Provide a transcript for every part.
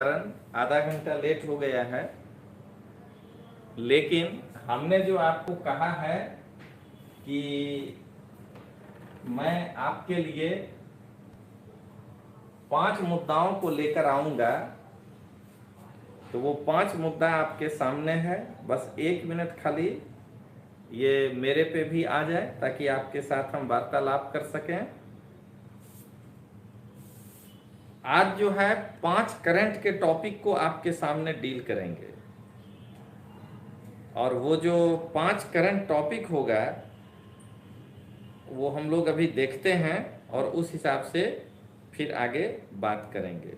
कारण आधा घंटा लेट हो गया है, लेकिन हमने जो आपको कहा है कि मैं आपके लिए 5 मुद्दाओं को लेकर आऊंगा, तो वो 5 मुद्दा आपके सामने है। बस 1 मिनट खाली ये मेरे पे भी आ जाए ताकि आपके साथ हम वार्तालाप कर सकें। आज जो है 5 करंट के टॉपिक को आपके सामने डील करेंगे, और वो जो 5 करंट टॉपिक होगा वो हम लोग अभी देखते हैं और उस हिसाब से फिर आगे बात करेंगे।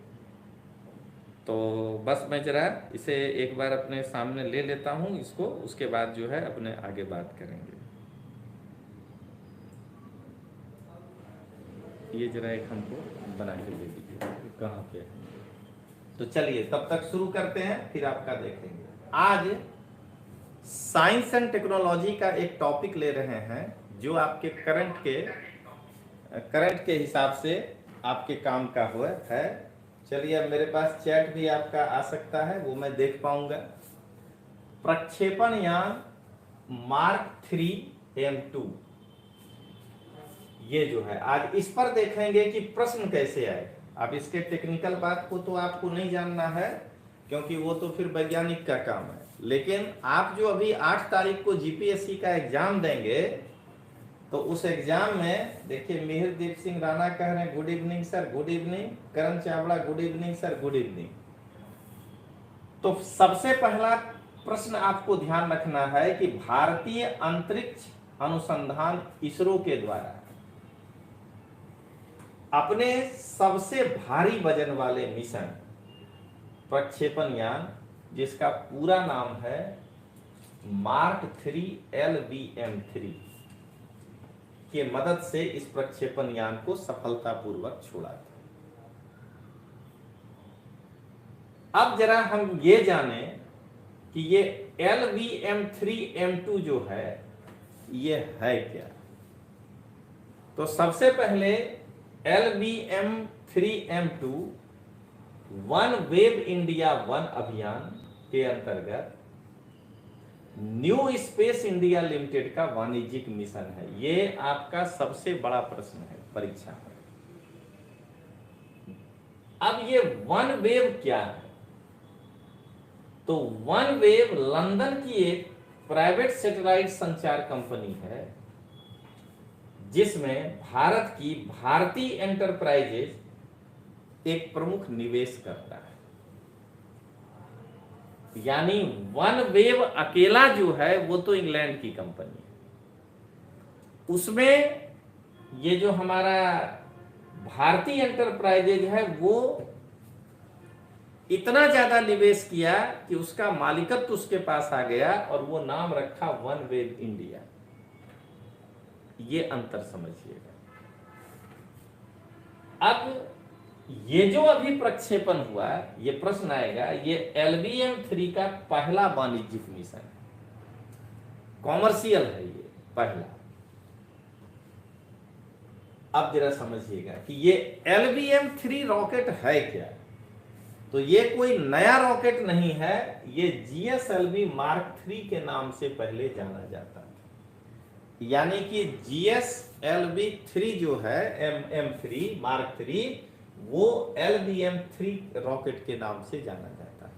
तो बस मैं जरा इसे एक बार अपने सामने ले लेता हूं इसको, उसके बाद जो है अपने आगे बात करेंगे। ये जरा एक हमको बना के दे दीजिए कहाँ पे है। तो चलिए तब तक शुरू करते हैं, फिर आपका देखेंगे। आज साइंस एंड टेक्नोलॉजी का एक टॉपिक ले रहे हैं जो आपके करंट के हिसाब से आपके काम का हुआ है। चलिए, अब मेरे पास चैट भी आपका आ सकता है, वो मैं देख पाऊंगा। प्रक्षेपण यान मार्क 3M2 ये जो है आज इस पर देखेंगे कि प्रश्न कैसे आए। अब इसके टेक्निकल बात को तो आपको नहीं जानना है क्योंकि वो तो फिर वैज्ञानिक का काम है, लेकिन आप जो अभी 8 तारीख को जीपीएससी का एग्जाम देंगे तो उस एग्जाम में देखिए, मिहिरदीप सिंह राणा कह रहे हैं good evening sir, good evening. Karan Chavda good evening sir, good evening. तो सबसे पहला प्रश्न आपको ध्यान रखना है कि भारतीय अंतरिक्ष अनुसंधान इसरो के द्वारा अपने सबसे भारी वजन वाले मिशन प्रक्षेपण यान, जिसका पूरा नाम है मार्क 3 LVM3 के मदद से इस प्रक्षेपण यान को सफलतापूर्वक छोड़ा था। अब जरा हम ये जाने कि ये LVM3M2 जो है ये है क्या। तो सबसे पहले LVM3M2 वन वेब इंडिया 1 अभियान के अंतर्गत न्यू स्पेस इंडिया लिमिटेड का वाणिज्यिक मिशन है। ये आपका सबसे बड़ा प्रश्न है परीक्षा में। अब ये वन वेब क्या है? तो वन वेब लंदन की एक प्राइवेट सैटेलाइट संचार कंपनी है जिसमें भारत की भारती एंटरप्राइजेज एक प्रमुख निवेश करता है। यानी वन वेब अकेला जो है वो तो इंग्लैंड की कंपनी है, उसमें ये जो हमारा भारती एंटरप्राइजेज है वो इतना ज्यादा निवेश किया कि उसका मालिकत्व उसके पास आ गया और वो नाम रखा वन वेब इंडिया। ये अंतर समझिएगा। अब ये जो अभी प्रक्षेपण हुआ, ये प्रश्न आएगा, ये LVM3 का पहला वाणिज्यिक मिशन है, कॉमर्शियल है ये पहला। अब जरा समझिएगा कि ये LVM3 रॉकेट है क्या। तो ये कोई नया रॉकेट नहीं है, ये GSLV मार्क 3 के नाम से पहले जाना जाता था। यानी कि GSLV-3 जो है MM3 मार्क 3 वो LVM3 रॉकेट के नाम से जाना जाता है।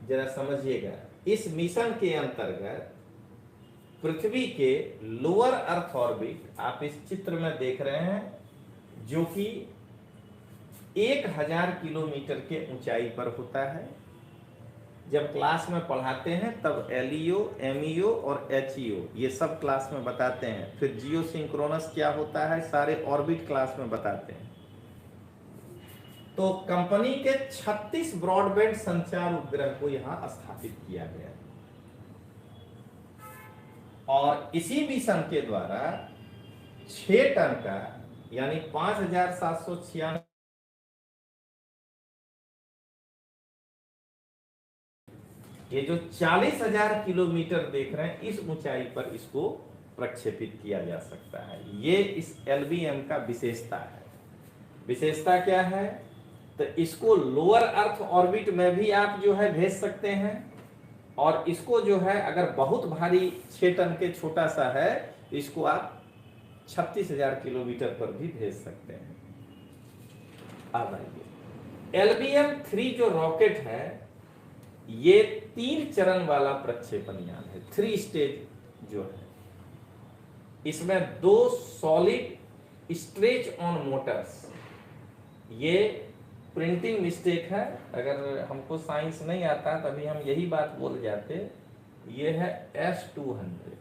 जरा समझिएगा, इस मिशन के अंतर्गत पृथ्वी के लोअर अर्थ ऑर्बिट, आप इस चित्र में देख रहे हैं, जो कि 1000 किलोमीटर के ऊंचाई पर होता है। जब क्लास में पढ़ाते हैं तब LEO, MEO और HEO ये सब क्लास में बताते हैं। फिर जियो सिंक्रोनस क्या होता है सारे ऑर्बिट क्लास में बताते हैं। तो कंपनी के 36 ब्रॉडबैंड संचार उपग्रह को यहां स्थापित किया गया और इसी मिशन के द्वारा 6 टन का यानी 5796 ये जो 40,000 किलोमीटर देख रहे हैं इस ऊंचाई पर इसको प्रक्षेपित किया जा सकता है। ये इस LVM का विशेषता है। विशेषता क्या है तो इसको लोअर अर्थ ऑर्बिट में भी आप जो है भेज सकते हैं, और इसको जो है अगर बहुत भारी 6 टन के छोटा सा है, इसको आप 36,000 किलोमीटर पर भी भेज सकते हैं। अब आइए, LBM-3 जो रॉकेट है ये 3 चरण वाला प्रक्षेपण यान है, 3 स्टेज जो है। इसमें 2 सॉलिड स्ट्रेच ऑन मोटर्स, ये प्रिंटिंग मिस्टेक है, अगर हमको साइंस नहीं आता तभी हम यही बात बोल जाते, ये है S200।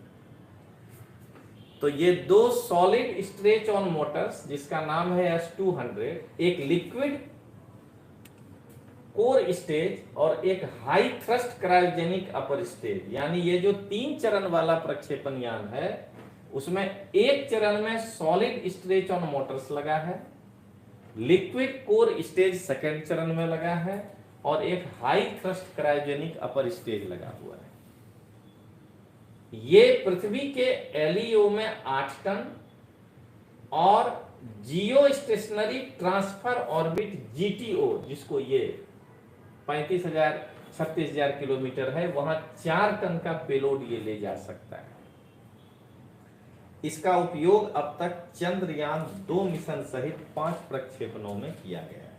तो ये 2 सॉलिड स्ट्रेच ऑन मोटर्स जिसका नाम है S200, एक लिक्विड कोर स्टेज और एक high thrust cryogenic upper stage, यानी ये जो 3 चरण वाला प्रक्षेपण यान है उसमें एक चरण में सॉलिड स्ट्रेच ऑन मोटर्स लगा है, लिक्विड कोर स्टेज सेकेंड चरण में लगा है, और एक high thrust cryogenic upper stage लगा हुआ है। ये पृथ्वी के एलईओ में 8 टन और जियो स्टेशनरी ट्रांसफर ऑर्बिट जीटीओ, जिसको ये 36,000 किलोमीटर है, वहां 4 टन का पेलोड ये ले जा सकता है। इसका उपयोग अब तक चंद्रयान 2 मिशन सहित 5 प्रक्षेपणों में किया गया है।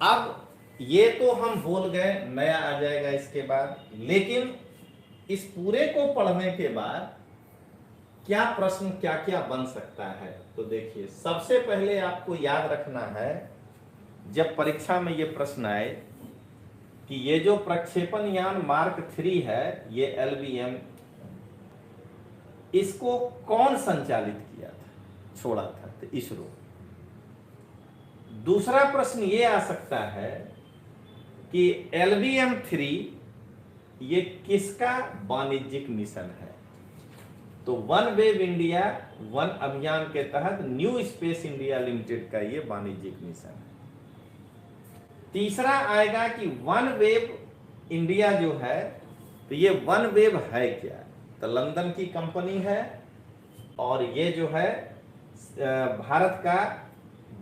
अब ये तो हम बोल गए, नया आ जाएगा इसके बाद, लेकिन इस पूरे को पढ़ने के बाद क्या प्रश्न क्या क्या बन सकता है, तो देखिए, सबसे पहले आपको याद रखना है, जब परीक्षा में ये प्रश्न आए कि ये जो प्रक्षेपण यान मार्क 3 है, ये LBM, इसको कौन संचालित किया था, छोड़ा था, तो इसरो। दूसरा प्रश्न ये आ सकता है कि LBM-3 ये किसका वाणिज्यिक मिशन है, तो वन वेब इंडिया वन अभियान के तहत न्यू स्पेस इंडिया लिमिटेड का ये वाणिज्यिक मिशन है। तीसरा आएगा कि वन वेब इंडिया जो है, तो ये वन वेब है क्या, तो लंदन की कंपनी है, और ये जो है भारत का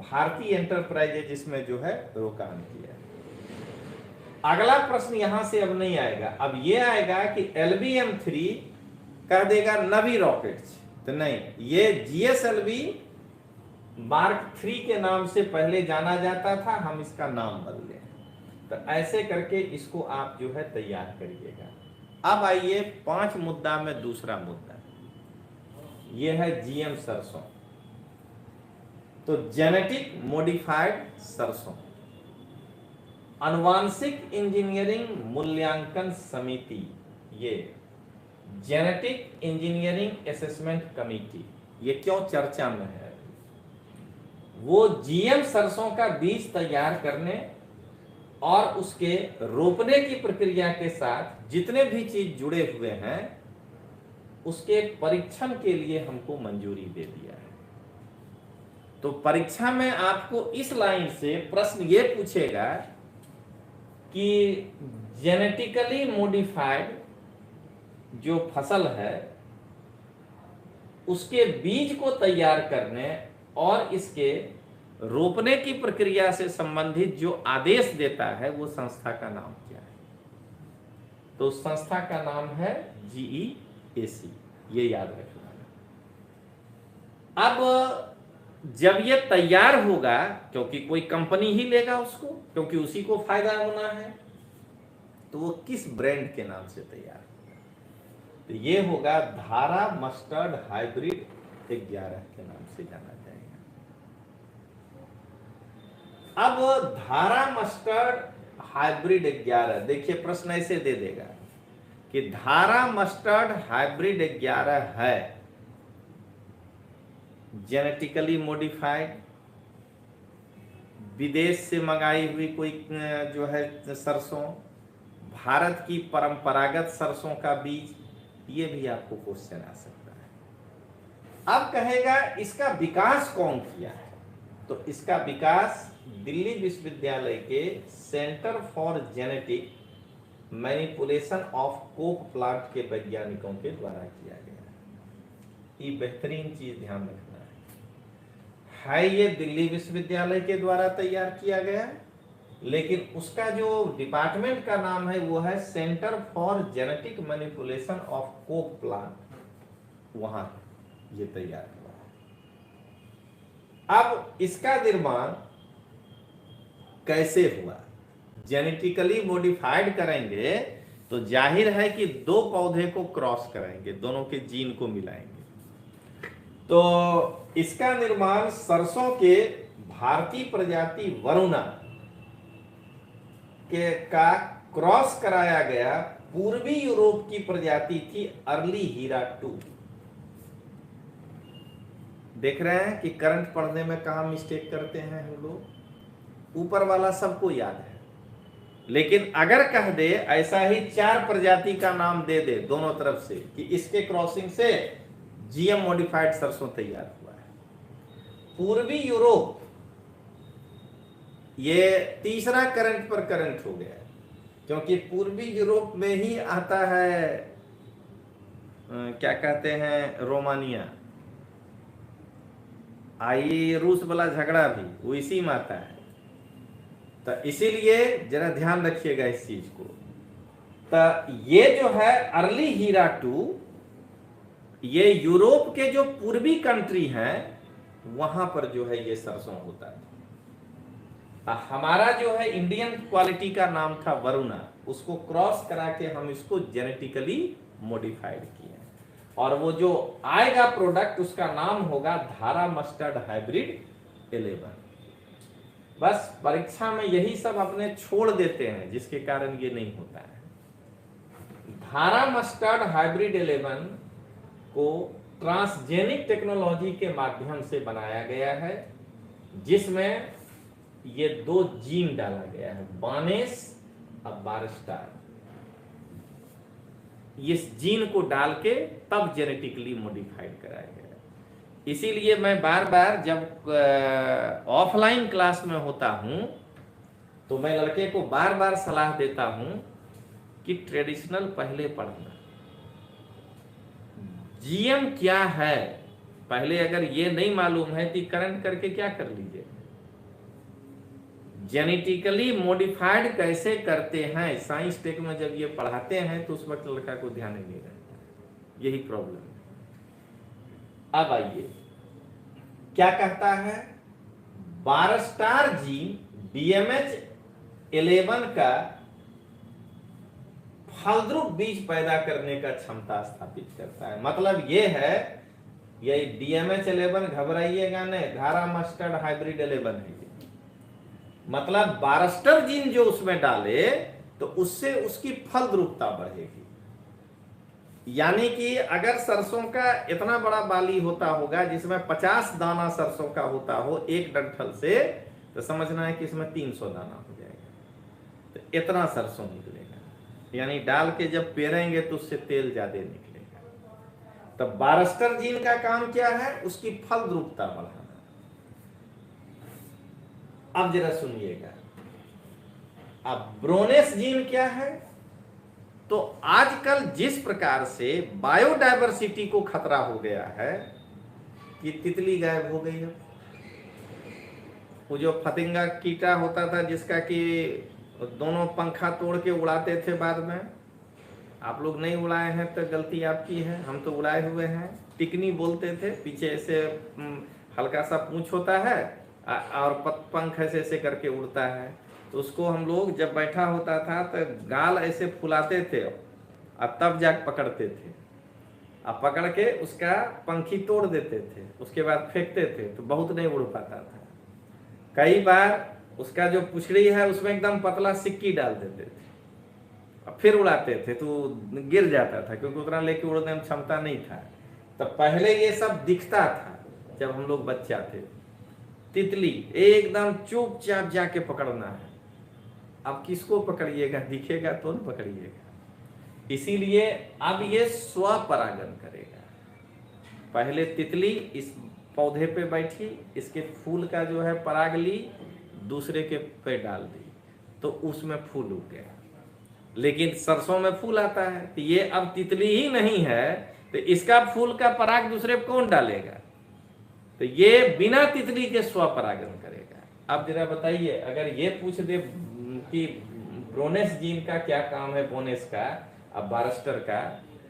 भारतीय एंटरप्राइजेज इसमें जो है वो काम किया है। अगला प्रश्न यहां से अब नहीं आएगा, अब ये आएगा कि LBM-3 कह देगा नवी रॉकेट्स, तो नहीं, ये GSLV मार्क 3 के नाम से पहले जाना जाता था, हम इसका नाम बदले। तो ऐसे करके इसको आप जो है तैयार करिएगा। अब आइए 5 मुद्दा में दूसरा मुद्दा, ये है GM सरसों। तो जेनेटिक मॉडिफाइड सरसों, आनुवांशिक इंजीनियरिंग मूल्यांकन समिति, ये जेनेटिक इंजीनियरिंग असेसमेंट कमेटी, ये क्यों चर्चा में है, वो GM सरसों का बीज तैयार करने और उसके रोपने की प्रक्रिया के साथ जितने भी चीज जुड़े हुए हैं उसके परीक्षण के लिए हमको मंजूरी दे दिया है। तो परीक्षा में आपको इस लाइन से प्रश्न ये पूछेगा कि जेनेटिकली मॉडिफाइड जो फसल है उसके बीज को तैयार करने और इसके रोपने की प्रक्रिया से संबंधित जो आदेश देता है वो संस्था का नाम क्या है, तो संस्था का नाम है GEAC, ये याद रखना है। अब जब ये तैयार होगा, क्योंकि कोई कंपनी ही लेगा उसको, क्योंकि उसी को फायदा होना है, तो वो किस ब्रांड के नाम से तैयार होगा, तो ये होगा धारा मस्टर्ड हाइब्रिड 11 के नाम से जाना जाएगा। अब धारा मस्टर्ड हाइब्रिड 11, देखिए प्रश्न ऐसे दे देगा कि धारा मस्टर्ड हाइब्रिड 11 है जेनेटिकली मॉडिफाइड, विदेश से मंगाई हुई कोई जो है सरसों, भारत की परंपरागत सरसों का बीज, ये भी आपको क्वेश्चन आ सकता है। अब कहेगा इसका विकास कौन किया है, तो इसका विकास दिल्ली विश्वविद्यालय के centre for genetic manipulation of Coke plant के वैज्ञानिकों के द्वारा किया गया है। ये बेहतरीन चीज ध्यान रखना है ये दिल्ली विश्वविद्यालय के द्वारा तैयार किया गया, लेकिन उसका जो डिपार्टमेंट का नाम है वो है centre for genetic manipulation of Coke plant, वहां ये तैयार हुआ है। अब इसका निर्माण कैसे हुआ? जेनेटिकली मॉडिफाइड करेंगे तो जाहिर है कि दो पौधे को क्रॉस कराएंगे, दोनों के जीन को मिलाएंगे। तो इसका निर्माण सरसों के भारतीय प्रजाति वरुणा के का क्रॉस कराया गया पूर्वी यूरोप की प्रजाति थी अर्ली हीरा 2। देख रहे हैं कि करंट पढ़ने में कहां मिस्टेक करते हैं हम लोग। ऊपर वाला सबको याद है, लेकिन अगर कह दे ऐसा ही 4 प्रजाति का नाम दे दे दोनों तरफ से कि इसके क्रॉसिंग से जीएम मॉडिफाइड सरसों तैयार हुआ है। पूर्वी यूरोप, ये तीसरा करंट पर करंट हो गया, क्योंकि पूर्वी यूरोप में ही आता है क्या कहते हैं रोमानिया, आई रूस वाला झगड़ा भी वो इसी में आता है। तो इसीलिए जरा ध्यान रखिएगा इस चीज को। तो ये जो है अर्ली हीरा 2, ये यूरोप के जो पूर्वी कंट्री हैं वहां पर जो है ये सरसों होता है। हमारा जो है इंडियन क्वालिटी का नाम था वरुणा, उसको क्रॉस करा के हम इसको जेनेटिकली मॉडिफाइड किए, और वो जो आएगा प्रोडक्ट उसका नाम होगा धारा मस्टर्ड हाइब्रिड 11। बस परीक्षा में यही सब अपने छोड़ देते हैं जिसके कारण ये नहीं होता है। धारा मस्टर्ड हाइब्रिड 11 को ट्रांसजेनिक टेक्नोलॉजी के माध्यम से बनाया गया है, जिसमें ये 2 जीन डाला गया है, बानेस और बारस्टार। इस जीन को डाल के तब जेनेटिकली मॉडिफाइड कराया गया। इसीलिए मैं बार बार जब ऑफलाइन क्लास में होता हूं तो मैं लड़के को बार बार सलाह देता हूं कि ट्रेडिशनल पहले पढ़ना, जीएम क्या है पहले अगर ये नहीं मालूम है तो करंट करके क्या कर लीजिए। जेनेटिकली मॉडिफाइड कैसे करते हैं साइंस टेक में जब ये पढ़ाते हैं तो उस वक्त लड़का को ध्यान नहीं रहता, यही प्रॉब्लम है। अब आइए क्या कहता है, बारस्टार जीन DMH 11 का फलद्रुप बीज पैदा करने का क्षमता स्थापित करता है। मतलब ये है, ये DMH 11 घबराइएगा नहीं, धारा मस्टर्ड हाइब्रिड 11 है ये। मतलब बारस्टर जीन जो उसमें डाले तो उससे उसकी फलद्रुपता बढ़ेगी। यानी कि अगर सरसों का इतना बड़ा बाली होता होगा जिसमें 50 दाना सरसों का होता हो एक डंठल से, तो समझना है कि इसमें 300 दाना हो जाएगा, तो इतना सरसों निकलेगा। यानी डाल के जब पेरेंगे तो उससे तेल ज्यादा निकलेगा। तो बारस्टर जीन का काम क्या है, उसकी फलद्रुपता बढ़ाना। अब जरा सुनिएगा, अब ब्रोनेस जीन क्या है, तो आजकल जिस प्रकार से बायोडायवर्सिटी को खतरा हो गया है कि तितली गायब हो गई है। वो जो फतिंगा कीटा होता था जिसका कि दोनों पंखा तोड़ के उड़ाते थे बाद में, आप लोग नहीं उड़ाए हैं तो गलती आपकी है, हम तो उड़ाए हुए हैं। टिकनी बोलते थे, पीछे से हल्का सा पूंछ होता है और पंख ऐसे करके उड़ता है। तो उसको हम लोग जब बैठा होता था तो गाल ऐसे फुलाते थे और तब जाके पकड़ते थे, अब पकड़ के उसका पंखी तोड़ देते थे, उसके बाद फेंकते थे तो बहुत नहीं उड़ पाता था। कई बार उसका जो पुछड़ी है उसमें एकदम पतला सिक्की डाल देते थे और फिर उड़ाते थे तो गिर जाता था, क्योंकि उतना लेके उड़ने में क्षमता नहीं था। तो पहले ये सब दिखता था जब हम लोग बच्चा थे। तितली एकदम चुपचाप जाके पकड़ना है, अब किसको पकड़िएगा, दिखेगा तो नहीं पकड़िएगा। इसीलिए अब ये स्वपरागन करेगा। पहले तितली इस पौधे पे बैठी, इसके फूल का जो है पराग ली, दूसरे के पे डाल दी तो उसमें फूल उग गया। लेकिन सरसों में फूल आता है तो ये अब तितली ही नहीं है तो इसका फूल का पराग दूसरे पे कौन डालेगा, तो ये बिना तितली के स्वपरागण करेगा। अब जरा बताइए, अगर ये पूछ दे कि ब्रोनेस जीन का क्या काम है, बोनेस का, अब बारस्टर का,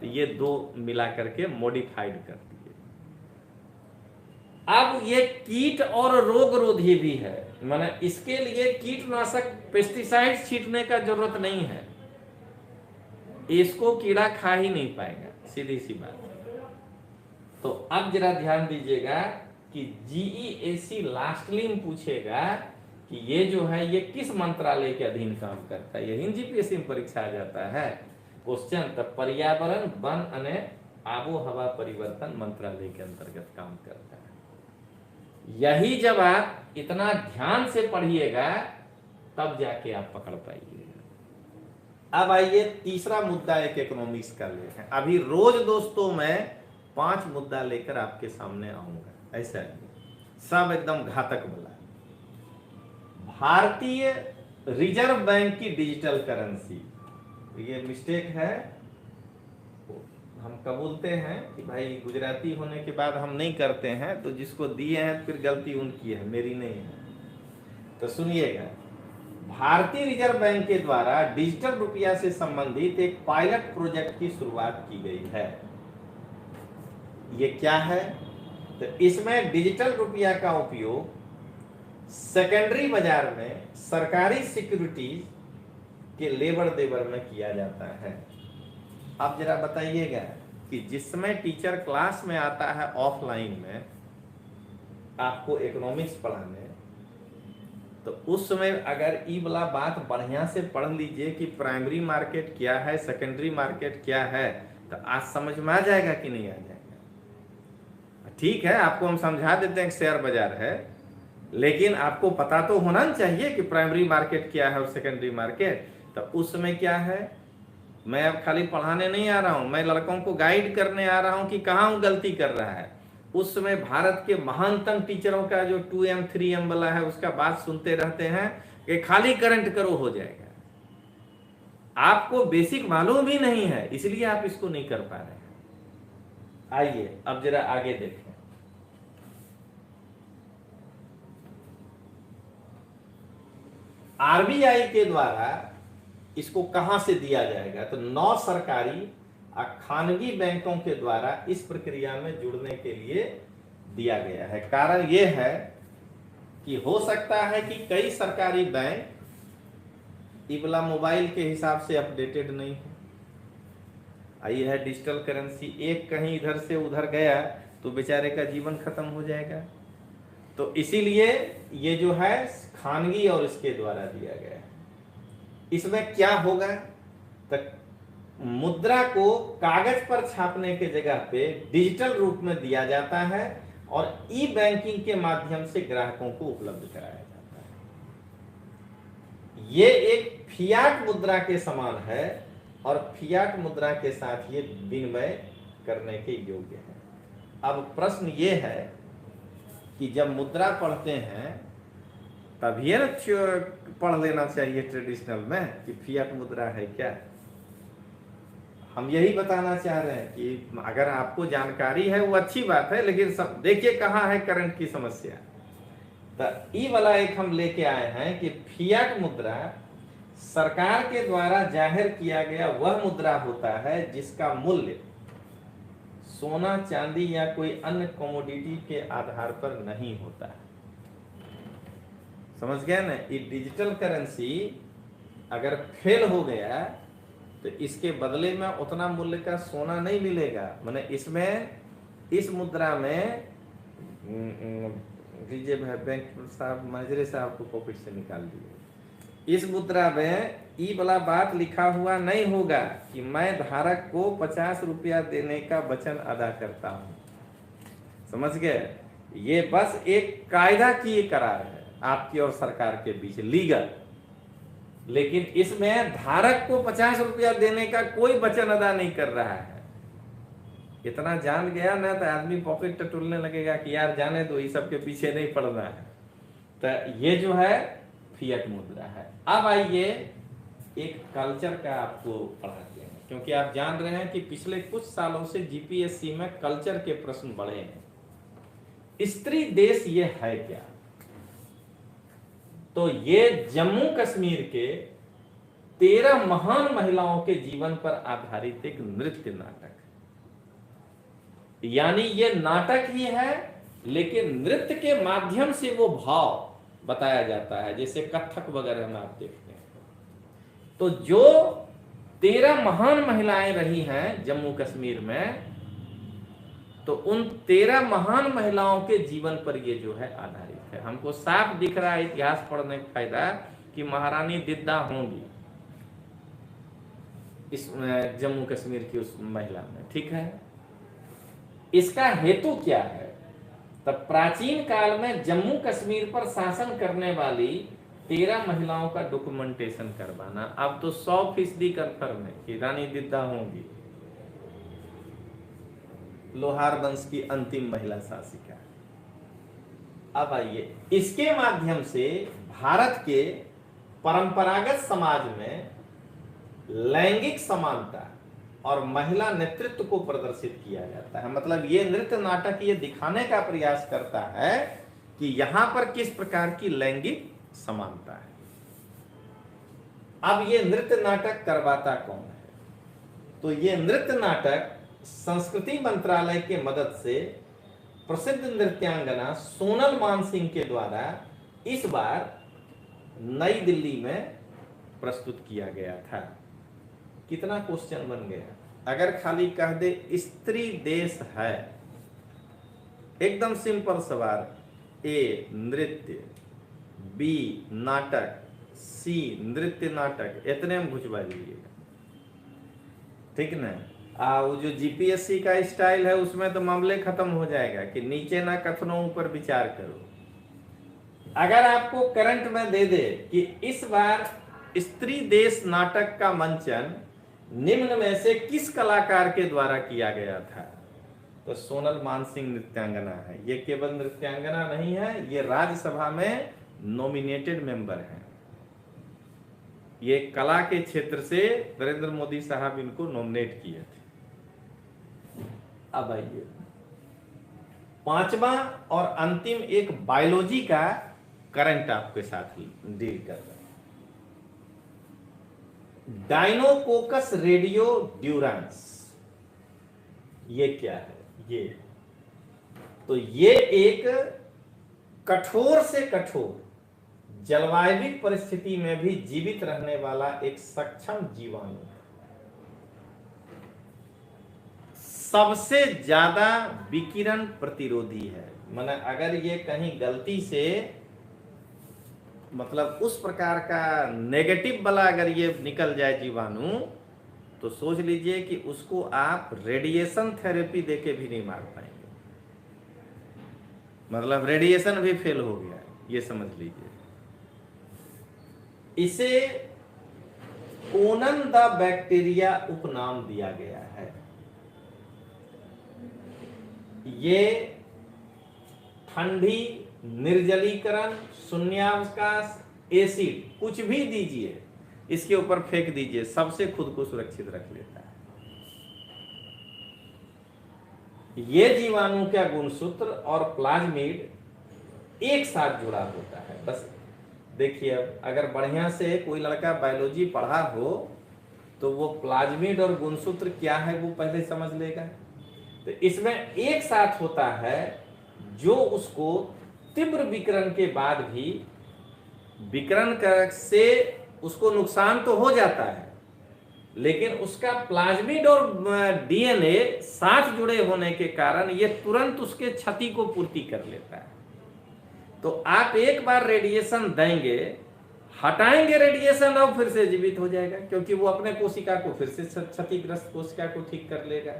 तो ये दो मिला करके मॉडिफाइड कर दिए। अब ये कीट और रोग रोधी भी है, माने इसके लिए कीटनाशक पेस्टिसाइड छींटने का जरूरत नहीं है, इसको कीड़ा खा ही नहीं पाएगा, सीधी सी बात। तो अब जरा ध्यान दीजिएगा कि जीईएसी लास्टली में पूछेगा कि ये जो है ये किस मंत्रालय के अधीन काम करता है। यही जीपीएससी में परीक्षा आ जाता है क्वेश्चन। तो पर्यावरण वन अने आबो हवा परिवर्तन मंत्रालय के अंतर्गत काम करता है। यही जब आप इतना ध्यान से पढ़िएगा तब जाके आप पकड़ पाइएगा। अब आइए तीसरा मुद्दा एक इकोनॉमिक्स का लेकर। अभी रोज दोस्तों मैं 5 मुद्दा लेकर आपके सामने आऊंगा, ऐसा सब एकदम घातक वाला। भारतीय रिजर्व बैंक की डिजिटल करेंसी, ये मिस्टेक है, हम कबूलते हैं कि भाई गुजराती होने के बाद हम नहीं करते हैं, तो जिसको दिए हैं फिर गलती उनकी है, मेरी नहीं है। तो सुनिएगा, भारतीय रिजर्व बैंक के द्वारा डिजिटल रुपया से संबंधित एक पायलट प्रोजेक्ट की शुरुआत की गई है। ये क्या है? तो इसमें डिजिटल रुपया का उपयोग सेकेंडरी बाजार में सरकारी सिक्योरिटीज के लेबर देवर में किया जाता है। अब जरा बताइएगा कि जिसमें टीचर क्लास में आता है ऑफलाइन में आपको इकोनॉमिक्स पढ़ाने, तो उस समय अगर ये वाला बात बढ़िया से पढ़ लीजिए कि प्राइमरी मार्केट क्या है, सेकेंडरी मार्केट क्या है, तो आज समझ में आ जाएगा कि नहीं आ जाएगा। ठीक है, आपको हम समझा देते हैं कि शेयर बाजार है, लेकिन आपको पता तो होना चाहिए कि प्राइमरी मार्केट क्या है और सेकेंडरी मार्केट। तो उस समय क्या है, मैं अब खाली पढ़ाने नहीं आ रहा हूं, मैं लड़कों को गाइड करने आ रहा हूं कि कहां वो गलती कर रहा है। उस समय भारत के महानतम टीचरों का जो 2M 3M वाला है उसका बात सुनते रहते हैं कि खाली करंट करो हो जाएगा। आपको बेसिक मालूम भी नहीं है, इसलिए आप इसको नहीं कर पा रहे हैं। आइए अब जरा आगे देखें। आरबीआई के द्वारा इसको कहां से दिया जाएगा? तो 9 सरकारी और खानगी बैंकों के द्वारा इस प्रक्रिया में जुड़ने के लिए दिया गया है। कारण यह है कि हो सकता है कि कई सरकारी बैंक इबला मोबाइल के हिसाब से अपडेटेड नहीं है। आई है डिजिटल करेंसी, एक कहीं इधर से उधर गया तो बेचारे का जीवन खत्म हो जाएगा। तो इसीलिए ये जो है खानगी और इसके द्वारा दिया गया है। इसमें क्या होगा? तो मुद्रा को कागज पर छापने के जगह पे डिजिटल रूप में दिया जाता है और ई बैंकिंग के माध्यम से ग्राहकों को उपलब्ध कराया जाता है। ये एक फियाट मुद्रा के समान है और फियाट मुद्रा के साथ ये विनिमय करने के योग्य है। अब प्रश्न ये है कि जब मुद्रा पढ़ते हैं तभी ना पढ़ लेना चाहिए ट्रेडिशनल में कि फियाट मुद्रा है क्या। हम यही बताना चाह रहे हैं कि अगर आपको जानकारी है वो अच्छी बात है, लेकिन सब देखिए कहाँ है करंट की समस्या। तो ई वाला एक हम लेके आए हैं कि फियाट मुद्रा सरकार के द्वारा जाहिर किया गया वह मुद्रा होता है जिसका मूल्य सोना, चांदी या कोई अन्य कमोडिटी के आधार पर नहीं होता है। समझ गया ना? ये डिजिटल करेंसी अगर फेल हो गया तो इसके बदले में उतना मूल्य का सोना नहीं मिलेगा। माने इसमें इस मुद्रा में दीजिए बैंक साहब, मैनेजर साहब को पॉकेट से निकाल दिए। इस मुद्रा में ई वाला बात लिखा हुआ नहीं होगा कि मैं धारक को 50 रुपया देने का वचन अदा करता हूं। समझ गए? ये बस एक कायदा की करार है आपकी और सरकार के बीच, लीगल। लेकिन इसमें धारक को 50 रुपया देने का कोई वचन अदा नहीं कर रहा है। इतना जान गया ना तो आदमी पॉकेट टटोलने लगेगा कि यार जाने दो, ये सब के पीछे नहीं पड़ना है। तो ये जो है फियाट मुद्रा है। अब आइए एक कल्चर का आपको पढ़ाते हैं, क्योंकि आप जान रहे हैं कि पिछले कुछ सालों से जीपीएससी में कल्चर के प्रश्न बढ़े हैं। स्त्री देश ये है क्या? तो ये जम्मू कश्मीर के 13 महान महिलाओं के जीवन पर आधारित एक नृत्य नाटक, यानी ये नाटक ही है लेकिन नृत्य के माध्यम से वो भाव बताया जाता है, जैसे कथक वगैरह में आप देखते हैं। तो जो 13 महान महिलाएं रही हैं जम्मू कश्मीर में, तो उन 13 महान महिलाओं के जीवन पर ये जो है आधारित है। हमको साफ दिख रहा है इतिहास पढ़ने का फायदा कि महारानी दिद्दा होंगी इस जम्मू कश्मीर की उस महिला में, ठीक है। इसका हेतु क्या है? तब प्राचीन काल में जम्मू कश्मीर पर शासन करने वाली 13 महिलाओं का डॉक्यूमेंटेशन करवाना। अब तो 100% कन्फर्म है कि रानी दिद्दा होंगी लोहार वंश की अंतिम महिला शासिका। अब आइए, इसके माध्यम से भारत के परंपरागत समाज में लैंगिक समानता और महिला नेतृत्व को प्रदर्शित किया जाता है। मतलब ये नृत्य नाटक ये दिखाने का प्रयास करता है कि यहां पर किस प्रकार की लैंगिक समानता है। अब ये नृत्य नाटक करवाता कौन है? तो ये नृत्य नाटक संस्कृति मंत्रालय के मदद से प्रसिद्ध नृत्यांगना सोनल मानसिंह के द्वारा इस बार नई दिल्ली में प्रस्तुत किया गया था। कितना क्वेश्चन बन गया अगर खाली कह दे स्त्री देश है। एकदम सिंपल सवाल, ए नृत्य, बी नाटक, सी नृत्य नाटक, इतने में घुसवा दीजिएगा, ठीक ना। वो जो जीपीएससी का स्टाइल है उसमें तो मामले खत्म हो जाएगा कि नीचे ना कथनों ऊपर विचार करो। अगर आपको करंट में दे दे कि इस बार स्त्री देश नाटक का मंचन निम्न में से किस कलाकार के द्वारा किया गया था, तो सोनल मानसिंह नृत्यांगना है। ये केवल नृत्यांगना नहीं है, ये राज्यसभा में नॉमिनेटेड मेंबर हैं। ये कला के क्षेत्र से नरेंद्र मोदी साहब इनको नॉमिनेट किए थे। अब आइए, पांचवा और अंतिम एक बायोलॉजी का करंट आपके साथ डील कर रहा है। डायनोकोकस रेडियो ड्यूरांस, ये क्या है? ये एक कठोर से कठोर जलवायु परिस्थिति में भी जीवित रहने वाला एक सक्षम जीवाणु है। सबसे ज्यादा विकिरण प्रतिरोधी है। माने अगर ये कहीं गलती से मतलब उस प्रकार का नेगेटिव वाला अगर ये निकल जाए जीवाणु, तो सोच लीजिए कि उसको आप रेडिएशन थेरेपी देके भी नहीं मार पाएंगे। मतलब रेडिएशन भी फेल हो गया, ये समझ लीजिए। इसे कोनन द बैक्टीरिया उपनाम दिया गया है। ये ठंडी, निर्जलीकरण, शून्यावकाश, एसिड कुछ भी दीजिए, इसके ऊपर फेंक दीजिए, सबसे खुद को सुरक्षित रख लेता है। ये जीवाणु का गुणसूत्र और प्लाज्मिड एक साथ जुड़ा होता है। बस देखिए, अब अगर बढ़िया से कोई लड़का बायोलॉजी पढ़ा हो तो वो प्लाज्मिड और गुणसूत्र क्या है वो पहले समझ लेगा। तो इसमें एक साथ होता है जो उसको तीव्र विकिरण के बाद भी विकिरण से उसको नुकसान तो हो जाता है, लेकिन उसका प्लाज्मिड और डीएनए साथ जुड़े होने के कारण ये तुरंत उसके क्षति को पूर्ति कर लेता है। तो आप एक बार रेडिएशन देंगे, हटाएंगे रेडिएशन और फिर से जीवित हो जाएगा, क्योंकि वो अपने कोशिका को फिर से क्षतिग्रस्त कोशिका को ठीक कर लेगा।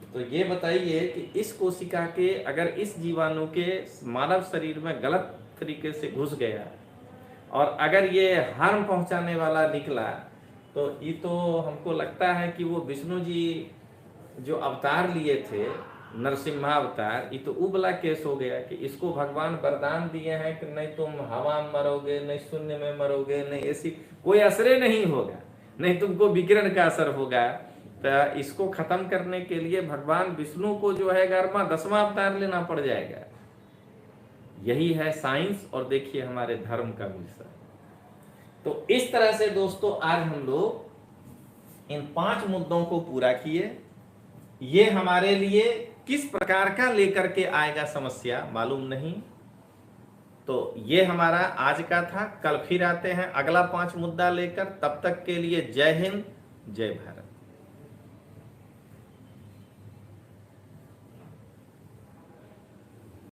तो ये बताइए कि इस कोशिका के अगर इस जीवाणु के मानव शरीर में गलत तरीके से घुस गया और अगर ये हार्म पहुंचाने वाला निकला, तो ये तो हमको लगता है कि वो विष्णु जी जो अवतार लिए थे, नरसिम्हा अवतार, ये तो उबला केस हो गया कि इसको भगवान वरदान दिए हैं कि नहीं तुम हवा में मरोगे, नहीं शून्य में मरोगे, नहीं ऐसी कोई असर नहीं होगा, नहीं तुमको विकिरण का असर होगा, तो इसको खत्म करने के लिए भगवान विष्णु को जो है 11वां 10वां अवतार लेना पड़ जाएगा। यही है साइंस और देखिए हमारे धर्म का विषय। तो इस तरह से दोस्तों आज हम लोग इन 5 मुद्दों को पूरा किए। ये हमारे लिए किस प्रकार का लेकर के आएगा समस्या मालूम नहीं। तो ये हमारा आज का था। कल फिर आते हैं अगला 5 मुद्दा लेकर। तब तक के लिए जय हिंद, जय भारत।